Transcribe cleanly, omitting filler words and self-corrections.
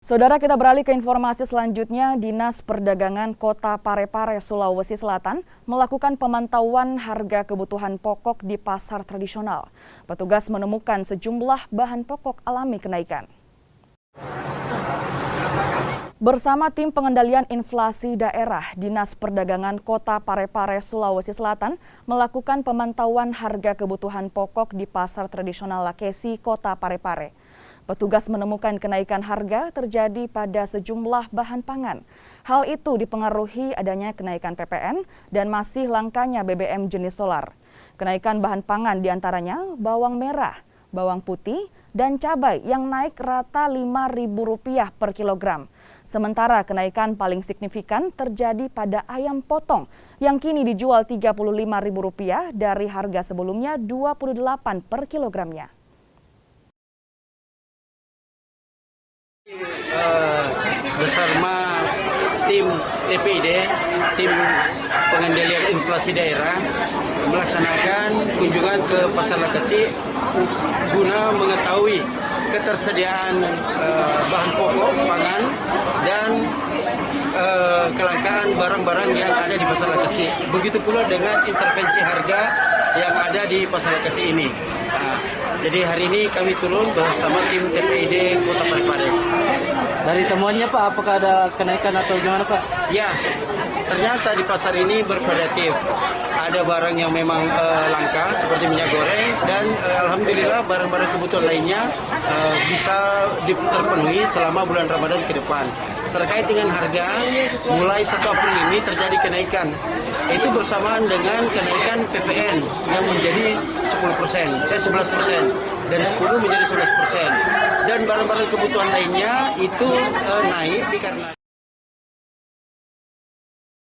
Saudara, kita beralih ke informasi selanjutnya. Dinas Perdagangan Kota Parepare, Sulawesi Selatan melakukan pemantauan harga kebutuhan pokok di pasar tradisional. Petugas menemukan sejumlah bahan pokok alami kenaikan. Bersama tim pengendalian inflasi daerah, Dinas Perdagangan Kota Parepare, Sulawesi Selatan melakukan pemantauan harga kebutuhan pokok di pasar tradisional Lakesi, Kota Parepare. Petugas menemukan kenaikan harga terjadi pada sejumlah bahan pangan. Hal itu dipengaruhi adanya kenaikan PPN dan masih langkanya BBM jenis solar. Kenaikan bahan pangan diantaranya bawang merah, bawang putih, dan cabai yang naik rata Rp5.000 per kilogram. Sementara kenaikan paling signifikan terjadi pada ayam potong yang kini dijual Rp35.000 dari harga sebelumnya Rp28 per kilogramnya. Bersama tim TPID, tim pengendalian inflasi daerah, melaksanakan kunjungan ke Pasar Lakesi guna mengetahui ketersediaan bahan pokok pangan dan kelangkaan barang-barang yang ada di Pasar Lakesi. Begitu pula dengan intervensi harga yang ada di Pasar Lakesi ini. Jadi hari ini kami turun bersama tim TPID Kota Parepare. Dari temuannya Pak, apakah ada kenaikan atau gimana Pak? Ya, ternyata di pasar ini bervariatif. Ada barang yang memang langka seperti minyak goreng dan alhamdulillah barang-barang kebutuhan lainnya bisa terpenuhi selama bulan Ramadan ke depan. Terkait dengan harga, mulai 1 April ini terjadi kenaikan. Itu bersamaan dengan kenaikan PPN yang menjadi 11% dari 10 menjadi 11%. Dan barang-barang kebutuhan lainnya itu naik dikarenakan